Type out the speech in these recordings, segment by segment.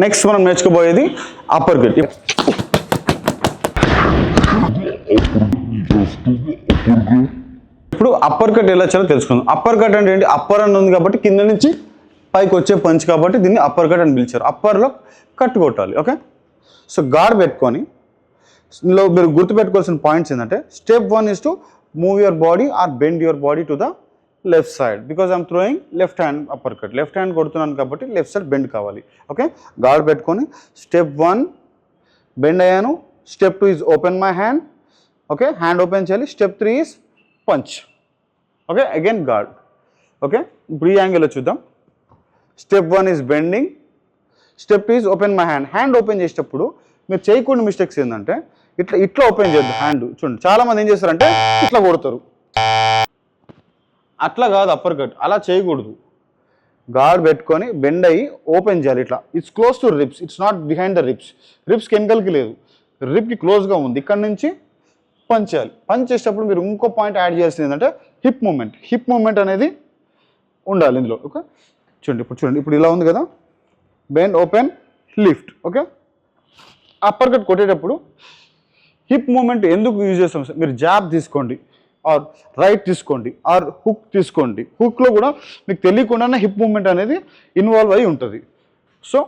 Next మనం నేర్చుకోబోయేది upper cut. ఇప్పుడు upper cut ఎలా చేయాలో తెలుసుకుందాం. అప్పర్ కట్ అంటే ఏంటి? అప్పర్ అని ఉంది కాబట్టి కింద నుంచి పైకి వచ్చే పంచ్ కాబట్టి దీన్ని అప్పర్ కట్ అని పిలిచారు. అప్పర్లో కట్ కొట్టాలి. ఓకే, సో గార్డ్ పెట్టుకొని ఇందులో మీరు గుర్తుపెట్టుకోవాల్సిన పాయింట్స్ ఏంటంటే step 1 is to move your body or bend your body to the left side because I'm throwing left hand uppercut. Left hand కొడుతున్నాను కాబట్టి లెఫ్ట్ సైడ్ బెండ్ కావాలి. ఓకే, గార్డ్ పెట్టుకొని step 1 bend అయ్యాను. Step 2 is open my hand. Okay, hand open చేయాలి. Step 3 is punch. Okay, again guard. Okay, ఇప్పుడు ఈ యాంగిల్లో చూద్దాం. Step 1 is bending. Step 2 is open my hand. Hand open చేసేటప్పుడు మీరు చేయకుండా మిస్టేక్స్ ఏంటంటే ఇట్లా ఓపెన్ చేయొద్దు హ్యాండ్. చూడండి, చాలామంది ఏం చేస్తారంటే ఇట్లా కొడతారు. అట్లా కాదు అప్పర్ కట్, అలా చేయకూడదు. గార్డ్ పెట్టుకొని బెండ్ అయ్యి ఓపెన్ చేయాలి. ఇట్లా it's close to ribs, it's not behind the ribs. Ribs కెమికల్కి లేదు, రిబ్కి క్లోజ్గా ఉంది. ఇక్కడ నుంచి పంచ్ చేయాలి. పంచ్ చేసేటప్పుడు మీరు ఇంకో పాయింట్ యాడ్ చేయాల్సింది ఏంటంటే హిప్ మూమెంట్. హిప్ మూమెంట్ అనేది ఉండాలి ఇందులో. ఓకే, చూడండి ఇప్పుడు ఇలా ఉంది కదా, bend open lift. Okay, upper cut కొట్టేటప్పుడు హిప్ మూమెంట్ ఎందుకు యూజ్ చేస్తాం? మీరు జాబ్ తీసుకోండి, ఆర్ రైట్ తీసుకోండి, ఆర్ హుక్ తీసుకోండి. హుక్లో కూడా మీకు తెలియకుండానే హిప్ మూమెంట్ అనేది ఇన్వాల్వ్ అయి ఉంటుంది. సో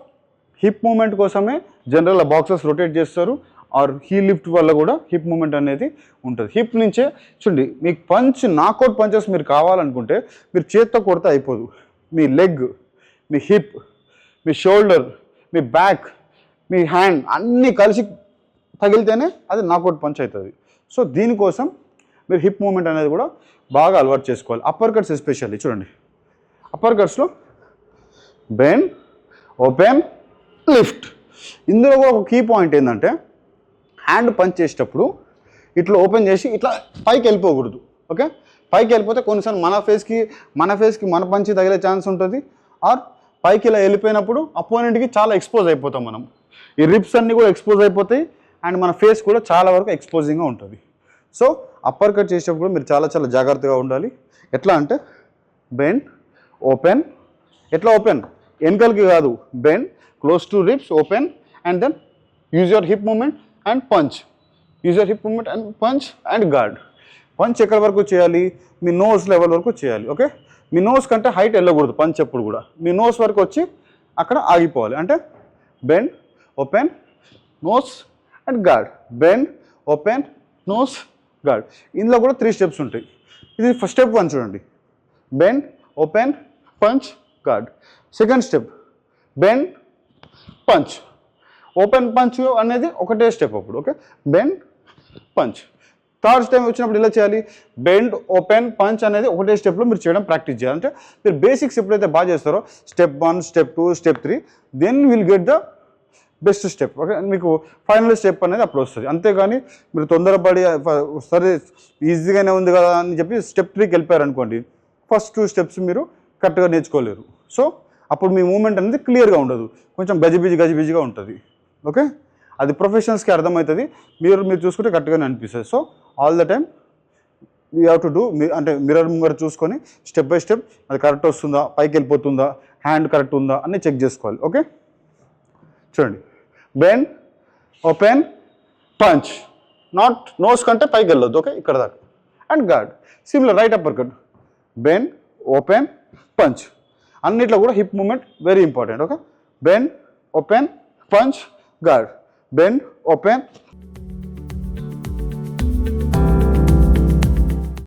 హిప్ మూమెంట్ కోసమే జనరల్గా బాక్సర్స్ రొటేట్ చేస్తారు, ఆర్ హీ లిఫ్ట్ వల్ల కూడా హిప్ మూమెంట్ అనేది ఉంటుంది. హిప్ నుంచే చూడండి, మీకు పంచ్ నాకౌట్ పంచెస్ మీరు కావాలనుకుంటే మీరు చేత్తో కొడితే అయిపోదు. మీ లెగ్, మీ హిప్, మీ షోల్డర్, మీ బ్యాక్, మీ హ్యాండ్ అన్నీ కలిసి తగిలితేనే అది నాకౌట్ పంచ్ అవుతుంది. సో దీనికోసం మీరు హిప్ మూమెంట్ అనేది కూడా బాగా అలవాటు చేసుకోవాలి. అప్పర్ కట్స్ ఎస్పెషల్లీ చూడండి, అప్పర్ కట్స్లో బెండ్ ఓపెన్ లిఫ్ట్. ఇందులో కూడా ఒక కీ పాయింట్ ఏంటంటే హ్యాండ్ పంచ్ చేసేటప్పుడు ఇట్లా ఓపెన్ చేసి ఇట్లా పైకి వెళ్ళిపోకూడదు. ఓకే, పైకి వెళ్ళిపోతే కొన్నిసార్లు మన ఫేస్కి మన పంచి తగిలే ఛాన్స్ ఉంటుంది. ఆర్ పైకి ఇలా వెళ్ళిపోయినప్పుడు అపోనెంట్కి చాలా ఎక్స్పోజ్ అయిపోతాం మనం. ఈ రిబ్స్ అన్నీ కూడా ఎక్స్పోజ్ అయిపోతాయి అండ్ మన ఫేస్ కూడా చాలా వరకు ఎక్స్పోజింగ్గా ఉంటుంది. సో అప్పర్ కట్ చేసేటప్పుడు మీరు చాలా జాగ్రత్తగా ఉండాలి. ఎట్లా అంటే బెండ్ ఓపెన్, ఎట్లా ఓపెన్ వెనకలకి కాదు, bend close to ribs open and then use your hip movement and punch. Use your hip movement and punch and guard. Punch ఎక్కడి వరకు చేయాలి? మీ నోస్ లెవెల్ వరకు చేయాలి. ఓకే, మీ నోస్ కంటే హైట్ వెళ్ళకూడదు పంచ్ ఎప్పుడు కూడా. మీ నోస్ వరకు వచ్చి అక్కడ ఆగిపోవాలి. అంటే bend open nose and guard, bend open nose guard. ఇందులో కూడా 3 స్టెప్స్ ఉంటాయి. ఇది ఫస్ట్ స్టెప్ 1 చూడండి, bend open punch guard. Second step bend punch open punch అనేది ఒకటే స్టెప్ అప్పుడు. Okay, bend punch. Third step వచ్చినప్పుడు ఇలా చేయాలి, బెండ్ ఓపెన్ పంచ్ అనేది ఒకటే స్టెప్లో మీరు చేయడం ప్రాక్టీస్ చేయాలి. అంటే మీరు బేసిక్స్ ఎప్పుడైతే బాగా చేస్తారో step 1, step 2, step 3, then will get the best step. Okay, మీకు ఫైనల్ స్టెప్ అనేది అప్పుడు వస్తుంది. అంతేగాని మీరు తొందరపడి సరే ఈజీగానే ఉంది కదా అని చెప్పి స్టెప్ 3కి వెళ్ళిపోయారు అనుకోండి, ఫస్ట్ 2 స్టెప్స్ మీరు కరెక్ట్గా నేర్చుకోలేరు. సో అప్పుడు మీ మూమెంట్ అనేది క్లియర్గా ఉండదు, కొంచెం గజిబిజిగా ఉంటుంది. ఓకే, అది ప్రొఫెషనల్స్కి అర్థమవుతుంది. మీరు చూసుకుంటే కరెక్ట్గానే అనిపిస్తుంది. So all the time you have to do. అంటే మిర్రర్ ముంగర చూసుకొని స్టెప్ బై స్టెప్ అది కరెక్ట్ వస్తుందా, పైకి వెళ్ళిపోతుందా, హ్యాండ్ కరెక్ట్ ఉందా అని చెక్ చేసుకోవాలి. ఓకే, చూడండి, bend open punch, not nose కంటే పైకి వెళ్ళొద్దు. ఓకే, ఇక్కడ దాకా. And guard similar right upper cut, bend open punch. అన్నిట్లో కూడా hip movement very important. Okay, bend open punch guard, bend open